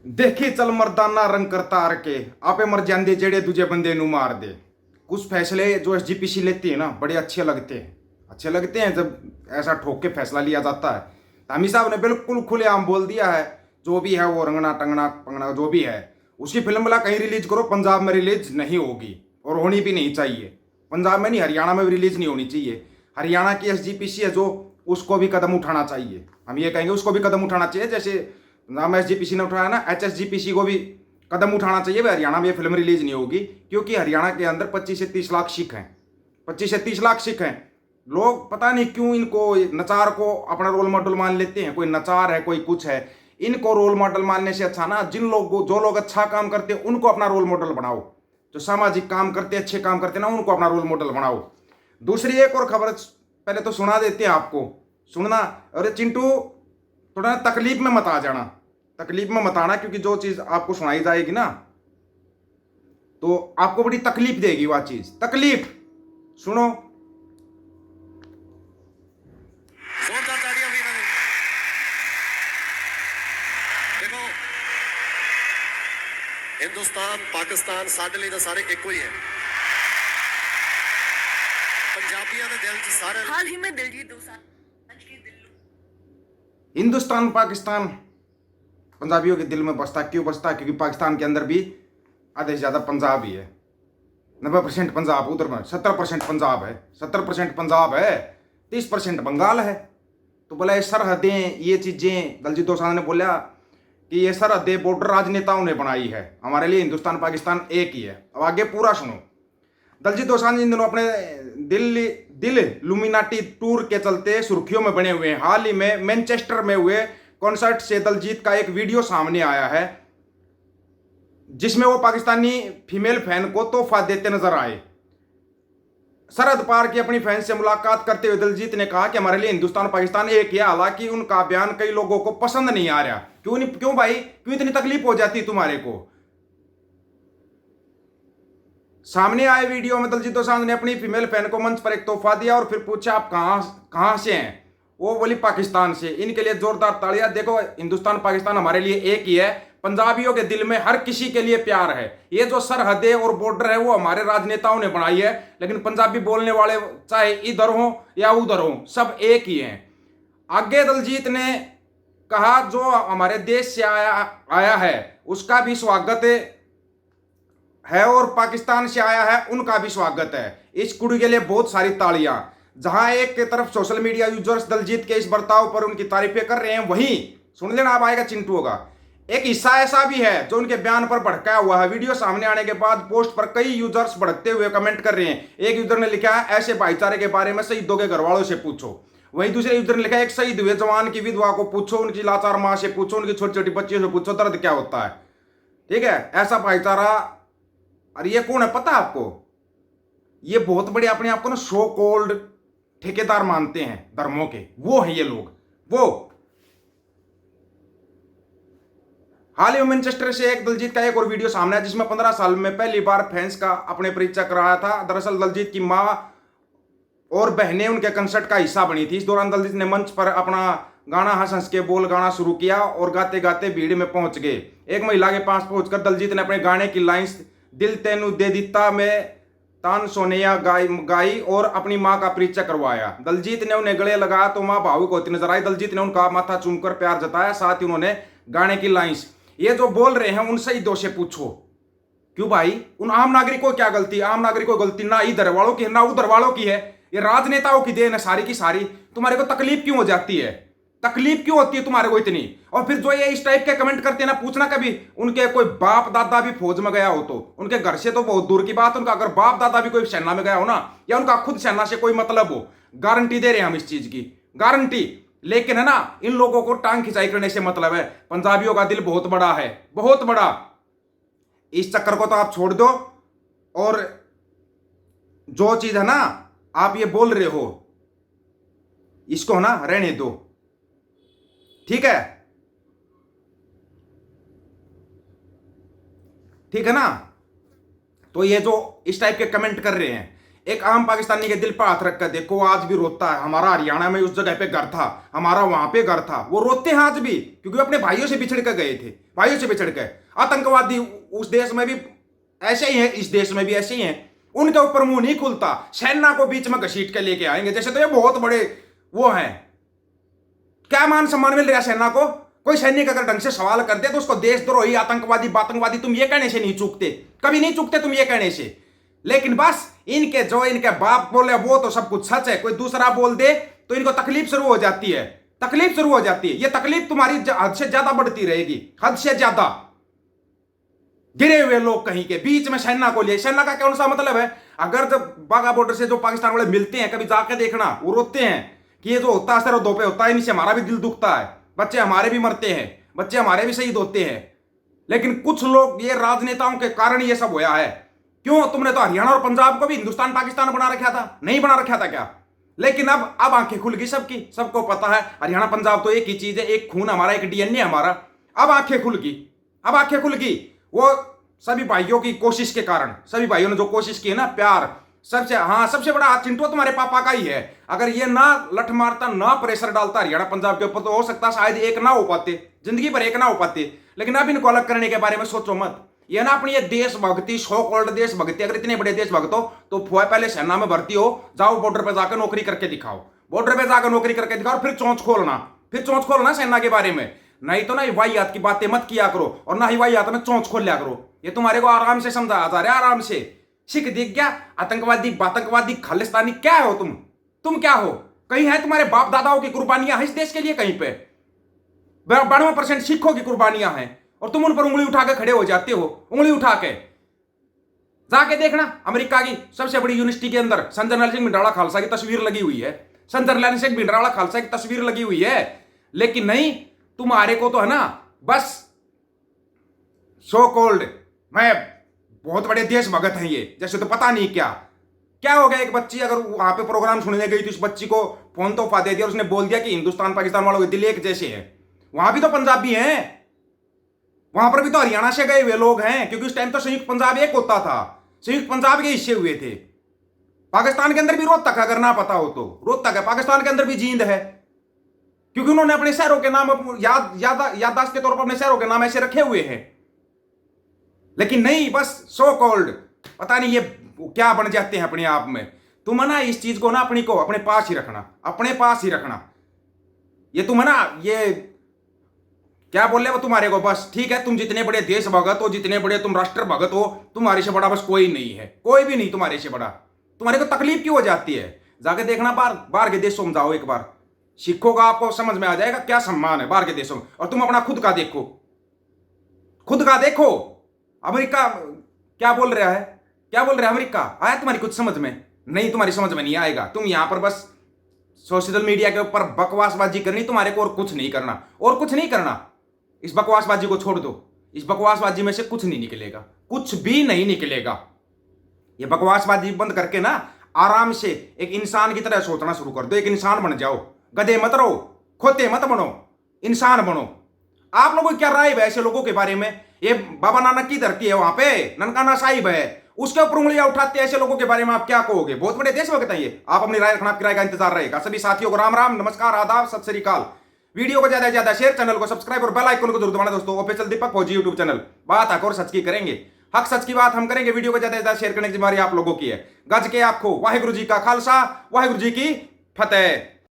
देखी चल मर्दाना रंग करतार के आपे मर जांदे जेड़े दूजे बंदे नु मार दे। कुछ फैसले जो एसजीपीसी लेती है ना बड़े अच्छे लगते हैं जब ऐसा ठोक के फैसला लिया जाता है। धामी साहब ने बिल्कुल खुलेआम बोल दिया है, जो भी है वो रंगना टंगना पंगना जो भी है उसकी फिल्म वाला कहीं रिलीज करो, पंजाब में रिलीज नहीं होगी और होनी भी नहीं चाहिए। पंजाब में नहीं, हरियाणा में भी रिलीज नहीं होनी चाहिए। हरियाणा की एसजीपीसी है जो, उसको भी कदम उठाना चाहिए। हम ये कहेंगे उसको भी कदम उठाना चाहिए, जैसे नाम एसजीपीसी ने उठाया ना, एचएसजीपीसी को भी कदम उठाना चाहिए। हरियाणा में ये फिल्म रिलीज नहीं होगी क्योंकि हरियाणा के अंदर 25 से 30 लाख सिख हैं। 25 से 30 लाख सिख हैं। लोग पता नहीं क्यों इनको नचार को अपना रोल मॉडल मान लेते हैं। कोई नचार है, कोई कुछ है। इनको रोल मॉडल मानने से अच्छा ना, जो लोग अच्छा काम करते हैं उनको अपना रोल मॉडल बनाओ। जो सामाजिक काम करते अच्छे काम करते ना, उनको अपना रोल मॉडल बनाओ। दूसरी एक और खबर पहले तो सुना देते हैं आपको, सुनना। अरे चिंटू, थोड़ा तकलीफ में मत आ जाना, तकलीफ में मत आना, क्योंकि जो चीज आपको सुनाई जाएगी ना तो आपको बड़ी तकलीफ देगी वह चीज। तकलीफ सुनो। जोरदार तालियां हुई मैंने। देखो, हिंदुस्तान पाकिस्तान साडे लिए तो सारे एक ही है। पंजाबियों के दिल च सारे हाल ही में दिलजीत दोसांझ की हिंदुस्तान पाकिस्तान पंजाबियों के दिल में बसता क्यों बसता? क्योंकि पाकिस्तान के अंदर भी आधे से ज़्यादा पंजाब ही है। 90% पंजाब उधर में, 70% पंजाब है, 70% पंजाब है, 30% बंगाल है। तो बोला ये सरहदें, ये चीज़ें, दलजीत दोसांझ ने बोला कि ये सरहदें बॉर्डर राजनेताओं ने बनाई है, हमारे लिए हिंदुस्तान पाकिस्तान एक ही है। अब आगे पूरा सुनो। दलजीत दोसांझ इन दिनों अपने दिल लुमिनाटी टूर के चलते सुर्खियों में बने हुए हैं। हाल ही में मैनचेस्टर में हुए कॉन्सर्ट से दलजीत का एक वीडियो सामने आया है जिसमें वो पाकिस्तानी फीमेल फैन को तोहफा देते नजर आए। सरहद पार की अपनी फैन से मुलाकात करते हुए दलजीत ने कहा कि हमारे लिए हिंदुस्तान पाकिस्तान एक ही है। हालांकि उनका बयान कई लोगों को पसंद नहीं आ रहा। क्यों भाई, क्यों इतनी तकलीफ हो जाती तुम्हारे को? सामने आए वीडियो में दलजीत दोसांझ ने अपनी फीमेल फैन को मंच पर एक तोहफा दिया और फिर पूछा आप कहां से हैं? वो बोली पाकिस्तान से। इनके लिए जोरदार तालियां। देखो, हिंदुस्तान पाकिस्तान हमारे लिए एक ही है। पंजाबियों के दिल में हर किसी के लिए प्यार है। ये जो सरहदें और बॉर्डर है वो हमारे राजनेताओं ने बनाई है, लेकिन पंजाबी बोलने वाले चाहे इधर हो या उधर हो, सब एक ही हैं। आगे दलजीत ने कहा जो हमारे देश से आया है उसका भी स्वागत है और पाकिस्तान से आया है उनका भी स्वागत है। इस कुड़ी के लिए बहुत सारी तालियां। जहां एक की तरफ सोशल मीडिया यूजर्स दलजीत के इस बर्ताव पर उनकी तारीफें कर रहे हैं, वहीं सुन लेना अब आएगा चिंटू होगा, एक हिस्सा ऐसा भी है जो उनके बयान पर भड़काया हुआ है। वीडियो सामने आने के बाद पोस्ट पर कई यूजर्स भड़कते हुए कमेंट कर रहे हैं। एक यूजर ने लिखा है ऐसे भाईचारे के बारे में शहीदों के घर वालों से पूछो। वहीं दूसरे यूजर ने लिखा है एक शहीद हुए जवान की विधवा को पूछो, उनकी लाचार मां से पूछो, उनकी छोटी छोटी बच्चियों से पूछो दर्द क्या होता है। ठीक है, ऐसा भाईचारा। और ये कौन है पता है आपको? ये बहुत बड़े अपने आप को ना सो कॉल्ड ठेकेदार मानते हैं धर्मों के, वो है ये लोग। वो हाल ही में मैनचेस्टर से एक दलजीत का एक और वीडियो सामने आया जिसमें 15 साल में पहली बार फैंस का अपने परिचय कराया था। दरअसल दलजीत की मां और बहनें उनके कंसर्ट का हिस्सा बनी थी। इस दौरान दलजीत ने मंच पर अपना गाना हंस हंस के बोल गाना शुरू किया और गाते गाते भीड़ में पहुंच गए। एक महिला के पास पहुंचकर दलजीत ने अपने गाने की लाइंस दिल तेनू दे दिता में तान सोनिया गाई और अपनी मां का परिचय करवाया। दलजीत ने उन्हें गले लगाया तो मां भावुक होती नजर आई। दलजीत ने उनका माथा चूमकर प्यार जताया। साथ ही उन्होंने गाने की लाइंस ये जो बोल रहे हैं उन शहीदों से पूछो। क्यों भाई, उन आम नागरिकों को क्या गलती? आम नागरिकों की गलती ना इधर वालों की है ना उधर वालों की है, ये राजनेताओं की देन है सारी की सारी। तुम्हारे को तकलीफ क्यों हो जाती है? तकलीफ क्यों होती है तुम्हारे को इतनी? और फिर जो ये इस टाइप के कमेंट करते हैं ना, पूछना कभी उनके कोई बाप दादा भी फौज में गया हो तो, उनके घर से तो बहुत दूर की बात, उनका अगर बाप दादा भी कोई सेना में गया हो ना, या उनका खुद सेना से कोई मतलब हो, गारंटी दे रहे हैं हम इस चीज की, गारंटी। लेकिन है ना, इन लोगों को टांग खिंचाई करने से मतलब है। पंजाबियों का दिल बहुत बड़ा है, बहुत बड़ा। इस चक्कर को तो आप छोड़ दो और जो चीज है ना आप ये बोल रहे हो इसको ना रहने दो, ठीक है? ठीक है ना? तो ये जो इस टाइप के कमेंट कर रहे हैं एक आम पाकिस्तानी के दिल पर हाथ रख कर देखो, आज भी रोता है। हमारा हरियाणा में उस जगह पे घर था, हमारा वहां पे घर था, वो रोते हैं आज भी, क्योंकि अपने भाइयों से बिछड़ कर गए थे, भाइयों से बिछड़ कर। आतंकवादी उस देश में भी ऐसे ही है, इस देश में भी ऐसे ही है, उनके ऊपर मुंह नहीं खुलता। सेना को बीच में घसीट के लेके आएंगे, जैसे तो ये बहुत बड़े वो हैं। क्या मान सम्मान मिल रहा है सेना को? कोई सैनिक अगर ढंग से सवाल कर दे तो उसको देशद्रोही, आतंकवादी, बातंकवादी तुम ये कहने से नहीं चूकते, कभी नहीं चूकते तुम ये कहने से। लेकिन बस इनके बाप बोले वो तो सब कुछ सच है, कोई दूसरा बोल दे तो इनको तकलीफ शुरू हो जाती है, तकलीफ शुरू हो जाती है। ये तकलीफ तुम्हारी हद से ज्यादा बढ़ती रहेगी, हद से ज्यादा। गिरे हुए लोग कहीं के बीच में सेना को लिए, सेना का कौन सा मतलब है? अगर जब बाघा बॉर्डर से जो पाकिस्तान वाले मिलते हैं, कभी जाके देखना, वो रोते हैं कि ये जो होता है सिर्फ दो पे होता है, इनसे हमारा भी दिल दुखता है, बच्चे हमारे भी मरते हैं, बच्चे हमारे भी शहीद होते हैं। लेकिन कुछ लोग, ये राजनेताओं के कारण ये सब होया है। क्यों? तुमने तो हरियाणा और पंजाब को भी हिंदुस्तान पाकिस्तान बना रखा था, नहीं बना रखा था क्या? लेकिन अब आंखें खुल गई सबकी, सबको पता है हरियाणा पंजाब तो एक ही चीज है, एक खून हमारा, एक डीएनए हमारा। अब आंखें खुल गई, अब आंखें खुल गई। वो सभी भाइयों की कोशिश के कारण, सभी भाइयों ने जो कोशिश की है ना, प्यार, सबसे बड़ा हाथ चिंटू तुम्हारे पापा का ही है। अगर ये ना लठ मारता, ना प्रेशर डालता हरियाणा पंजाब के ऊपर, तो हो सकता शायद एक ना हो पाते, जिंदगी भर एक ना हो पाते। लेकिन अब इनको अलग करने के बारे में सोचो मत। ये ना अपनी ये देशभक्ति, सो कॉल्ड देशभक्ति, अगर इतने बड़े देशभक्त हो तो पहले सेना में भर्ती हो, जाओ बॉर्डर पे जाकर नौकरी करके दिखाओ, बॉर्डर पे जाकर नौकरी करके दिखाओ, और फिर चोंच खोलना सेना के बारे में। नहीं तो ना वाहियात की बातें मत किया करो, और ना ही वाहियात में चोंच खोल लिया करो। ये तुम्हारे को आराम से समझाया जा रहा है, आराम से। सिख दिख गया, आतंकवादी, बातंकवादी, खालिस्तानी, क्या हो तुम क्या हो? कहीं है तुम्हारे बाप दादाओं की कुर्बानियां हैं इस देश के लिए? कहीं पे 92% सिखों की कुर्बानियां हैं, और तुम उन पर उंगली उठा के खड़े हो जाते हो, उंगली उठा के। जाके देखना अमेरिका की सबसे बड़ी यूनिवर्सिटी के अंदर संत जरनैल सिंह भिंडराड़ा खालसा की तस्वीर लगी हुई है, संत जरनैल सिंह भिंडराड़ा खालसा की तस्वीर लगी हुई है। लेकिन नहीं, तुम्हारे को तो है ना बस सो कॉल्ड मैं बहुत बड़े देशभक्त हैं ये, जैसे तो पता नहीं क्या हो गया। एक बच्ची अगर वहां पे प्रोग्राम सुनने गई तो इस बच्ची को फोन तोहफा दे दिया और उसने बोल दिया कि हिंदुस्तान पाकिस्तान वालों के दिल एक जैसे हैं। वहां भी तो पंजाबी हैं, वहां पर भी तो हरियाणा से गए हुए लोग हैं, क्योंकि उस टाइम तो संयुक्त पंजाब एक होता था, संयुक्त पंजाब के हिस्से हुए थे। पाकिस्तान के अंदर भी रोहतक है, अगर ना पता हो तो रोहतक है, पाकिस्तान के अंदर भी जींद है, क्योंकि उन्होंने अपने शहरों के नाम याददाश्त के तौर पर अपने शहरों के नाम ऐसे रखे हुए हैं। लेकिन नहीं, बस सो कॉल्ड पता नहीं ये क्या बन जाते हैं अपने आप में। तुम है ना इस चीज को ना अपने पास ही रखना, अपने पास ही रखना। ये तुम है ना, ये क्या बोल रहे हो तुम्हारे को? बस ठीक है, तुम जितने बड़े देशभक्त हो, जितने बड़े तुम राष्ट्र भगत हो, तुम्हारे से बड़ा बस कोई नहीं है, कोई भी नहीं तुम्हारे से बड़ा। तुम्हारे को तकलीफ क्यों हो जाती है? जाके देखना बाहर के देशों में जाओ एक बार, सिखों का आपको समझ में आ जाएगा क्या सम्मान है बाहर के देशों में। और तुम अपना खुद का देखो, खुद का देखो। अमेरिका क्या बोल रहा है, क्या बोल रहा है अमेरिका? आया तुम्हारी कुछ समझ में? नहीं, तुम्हारी समझ में नहीं आएगा। तुम यहां पर बस सोशल मीडिया के ऊपर बकवासबाजी करनी तुम्हारे को, और कुछ नहीं करना, और कुछ नहीं करना। इस बकवासबाजी को छोड़ दो, इस बकवासबाजी में से कुछ नहीं निकलेगा, कुछ भी नहीं निकलेगा। ये बकवासबाजी बंद करके ना आराम से एक इंसान की तरह सोचना शुरू कर दो, एक इंसान बन जाओ। गधे मत रहो, खोते मत बनो, इंसान बनो। आप लोगों की क्या राय है ऐसे लोगों के बारे में? ये बाबा नानक की धरती है, वहां पे ननकाना साहिब है, उसके ऊपर उंगलियां उठाते हैं ऐसे लोगों के बारे में आप क्या कहोगे? बहुत बड़े देशभक्त हैं ये। आप अपनी राय रखना, आपकी राय का इंतजार रहेगा। सभी साथियों को राम राम, नमस्कार, आदाब, सत श्री अकाल। वीडियो को ज्यादा से ज्यादा शेयर, चैनल को सब्सक्राइब और बेल आइकन को जरूर दबाना दोस्तों। ऑफिशियल दीपक फौजी यूट्यूब चैनल, बात हक और सच की करेंगे, हक सच की बात हम करेंगे। वीडियो को ज्यादा से ज्यादा शेयर करने की जिम्मेदारी आप लोगों की है। गज के आपको वाहिगुरु जी का खालसा, वाहिगुरु जी की फतेह।